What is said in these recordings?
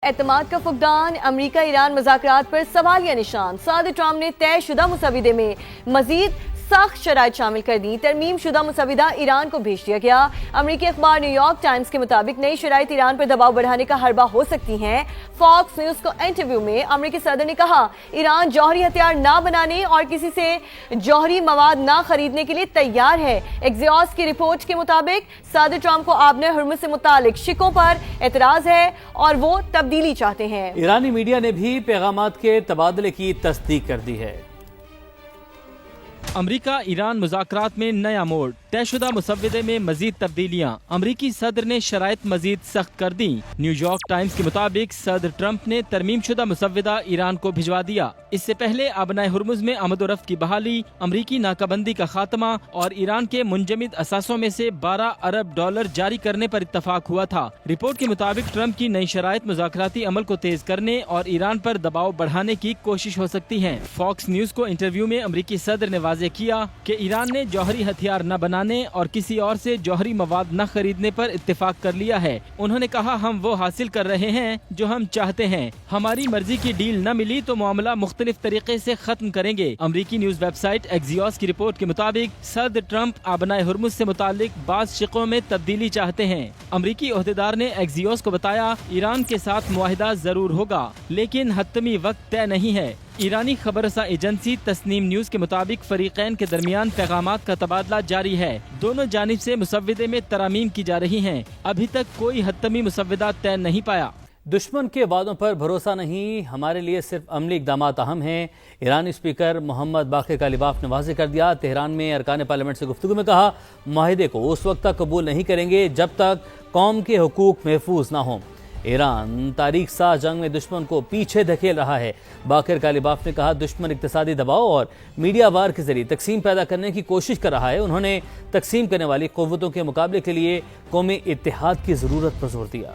اعتماد کا فقدان، امریکہ ایران مذاکرات پر سوالیہ نشان۔ صدر ٹرمپ نے طے شدہ مسودے میں مزید سخت شرائط شامل کر دی۔ ترمیم شدہ مسودہ ایران کو بھیج دیا گیا۔ امریکی اخبار نیو یارک ٹائمز کے مطابق نئی شرائط ایران پر دباؤ بڑھانے کا حربہ ہو سکتی ہیں۔ فاکس نیوز کو انٹرویو میں امریکی صدر نے کہا ایران جوہری ہتھیار نہ بنانے اور کسی سے جوہری مواد نہ خریدنے کے لیے تیار ہے۔ ایکزیوس کی رپورٹ کے مطابق صدر ٹرمپ کو آبِ ہرمز سے متعلق شکوں پر اعتراض ہے اور وہ تبدیلی چاہتے ہیں۔ ایرانی میڈیا نے بھی پیغامات کے تبادلے کی تصدیق کر دی ہے۔ امریکہ ایران مذاکرات میں نیا موڑ، طے شدہ مسودے میں مزید تبدیلیاں، امریکی صدر نے شرائط مزید سخت کر دیں۔ نیو یارک ٹائمز کے مطابق صدر ٹرمپ نے ترمیم شدہ مسودہ ایران کو بھجوا دیا۔ اس سے پہلے آبنائے ہرمز میں آمد و رفت کی بحالی، امریکی ناکہ بندی کا خاتمہ اور ایران کے منجمد اثاثوں میں سے $12 ارب جاری کرنے پر اتفاق ہوا تھا۔ رپورٹ کے مطابق ٹرمپ کی نئی شرائط مذاکراتی عمل کو تیز کرنے اور ایران پر دباؤ بڑھانے کی کوشش ہو سکتی ہیں۔ فاکس نیوز کو انٹرویو میں امریکی صدر نے واضح کیا کہ ایران نے جوہری ہتھیار نہ بنانے اور کسی اور سے جوہری مواد نہ خریدنے پر اتفاق کر لیا ہے۔ انہوں نے کہا ہم وہ حاصل کر رہے ہیں جو ہم چاہتے ہیں، ہماری مرضی کی ڈیل نہ ملی تو معاملہ مختلف طریقے سے ختم کریں گے۔ امریکی نیوز ویب سائٹ ایکزیوس کی رپورٹ کے مطابق صدر ٹرمپ آبنائے ہرمز سے متعلق بعض شقوں میں تبدیلی چاہتے ہیں۔ امریکی عہدیدار نے ایکزیوس کو بتایا ایران کے ساتھ معاہدہ ضرور ہوگا لیکن حتمی وقت طے نہیں ہے۔ ایرانی خبر رساں ایجنسی تسنیم نیوز کے مطابق فریقین کے درمیان پیغامات کا تبادلہ جاری ہے۔ دونوں جانب سے مسودے میں ترامیم کی جا رہی ہیں۔ ابھی تک کوئی حتمی مسودہ طے نہیں پایا۔ دشمن کے وعدوں پر بھروسہ نہیں، ہمارے لیے صرف عملی اقدامات اہم ہیں، ایرانی اسپیکر محمد باقر کالیباف نے واضح کر دیا۔ تہران میں ارکان پارلیمنٹ سے گفتگو میں کہا معاہدے کو اس وقت تک قبول نہیں کریں گے جب تک قوم کے حقوق محفوظ نہ ہوں۔ ایران تاریخ ساز جنگ میں دشمن کو پیچھے دھکیل رہا ہے۔ باقر کالیباف نے کہا دشمن اقتصادی دباؤ اور میڈیا وار کے ذریعے تقسیم پیدا کرنے کی کوشش کر رہا ہے۔ انہوں نے تقسیم کرنے والی قوتوں کے مقابلے کے لیے قومی اتحاد کی ضرورت پر زور دیا۔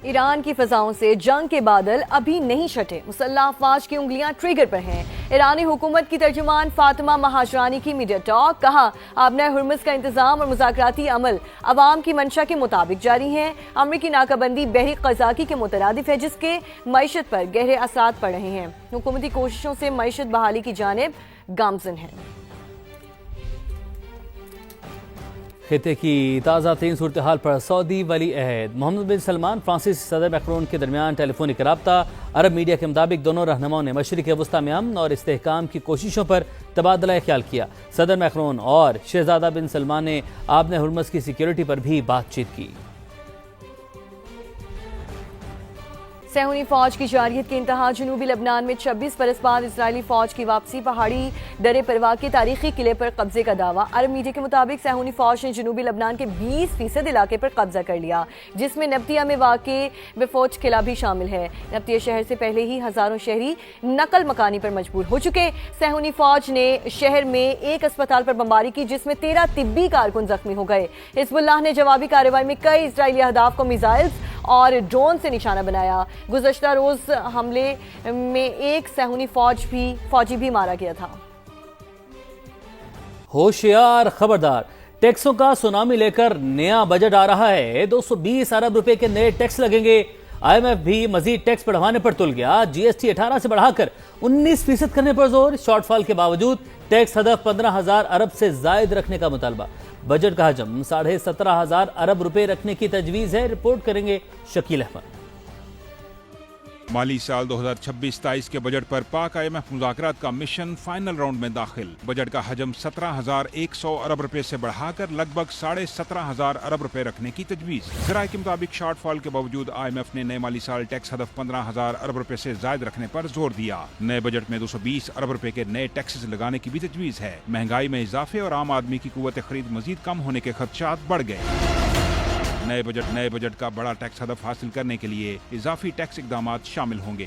ایران کی فضاؤں سے جنگ کے بادل ابھی نہیں چھٹے، مسلح افواج کی انگلیاں ٹریگر پر ہیں۔ ایرانی حکومت کی ترجمان فاطمہ مہاجرانی کی میڈیا ٹاک، کہا آبنائے ہرمز کا انتظام اور مذاکراتی عمل عوام کی منشا کے مطابق جاری ہیں۔ امریکی ناکہ بندی بحری قزاقی کے مترادف ہے جس کے معیشت پر گہرے اثرات پڑ رہے ہیں۔ حکومتی کوششوں سے معیشت بحالی کی جانب گامزن ہے۔ خطے کی تازہ ترین صورتحال پر سعودی ولی عہد محمد بن سلمان فرانسیسی صدر میکرون کے درمیان ٹیلی فونک رابطہ۔ عرب میڈیا کے مطابق دونوں رہنماؤں نے مشرق وسطی میں امن اور استحکام کی کوششوں پر تبادلہ خیال کیا۔ صدر میکرون اور شہزادہ بن سلمان نے آبنائے ہرمز کی سیکیورٹی پر بھی بات چیت کی۔ صہیونی فوج کی جارحیت کے انتہا، جنوبی لبنان میں 26 برس بعد اسرائیلی فوج کی واپسی، پہاڑی درے پروا کے تاریخی قلعے پر قبضے کا دعویٰ۔ عرب میڈیا کے مطابق صہیونی فوج نے جنوبی لبنان کے 20% علاقے پر قبضہ کر لیا جس میں نبطیہ میں واقع بفوج قلعہ بھی شامل ہے۔ نبطیہ شہر سے پہلے ہی ہزاروں شہری نقل مکانی پر مجبور ہو چکے۔ صہیونی فوج نے شہر میں ایک اسپتال پر بمباری کی جس میں 13 طبی کارکن زخمی ہو گئے۔ حزب اللہ نے جوابی کارروائی میں کئی اسرائیلی اہداف کو میزائلز اور ڈرون سے نشانہ بنایا۔ گزشتہ روز حملے میں ایک صہیونی فوجی بھی مارا گیا تھا۔ ہوشیار خبردار، ٹیکسوں کا سونامی لے کر نیا بجٹ آ رہا ہے۔ 220 ارب روپے کے نئے ٹیکس لگیں گے۔ آئی ایم ایف بھی مزید ٹیکس بڑھانے پر تل گیا۔ جی ایس ٹی 18 سے بڑھا کر 19% کرنے پر زور۔ شارٹ فال کے باوجود ٹیکس ہدف 15,000 ارب سے زائد رکھنے کا مطالبہ۔ بجٹ کا حجم 17,500 ارب روپے رکھنے کی تجویز ہے۔ رپورٹ کریں گے شکیل احمد۔ مالی سال 2026-27 کے بجٹ پر پاک آئی ایم ایف مذاکرات کا مشن فائنل راؤنڈ میں داخل۔ بجٹ کا حجم 17,100 ارب روپے سے بڑھا کر لگ بھگ 17,500 ارب روپے رکھنے کی تجویز۔ ذرائع کے مطابق شارٹ فال کے باوجود آئی ایم ایف نے نئے مالی سال ٹیکس ہدف 15,000 ارب روپے سے زائد رکھنے پر زور دیا۔ نئے بجٹ میں 220 ارب روپے کے نئے ٹیکسز لگانے کی بھی تجویز ہے۔ مہنگائی میں اضافے اور عام آدمی کی قوت خرید مزید کم ہونے کے خدشات بڑھ گئے۔ نئے بجٹ کا بڑا ٹیکس ہدف حاصل کرنے کے لیے اضافی ٹیکس اقدامات شامل ہوں گے۔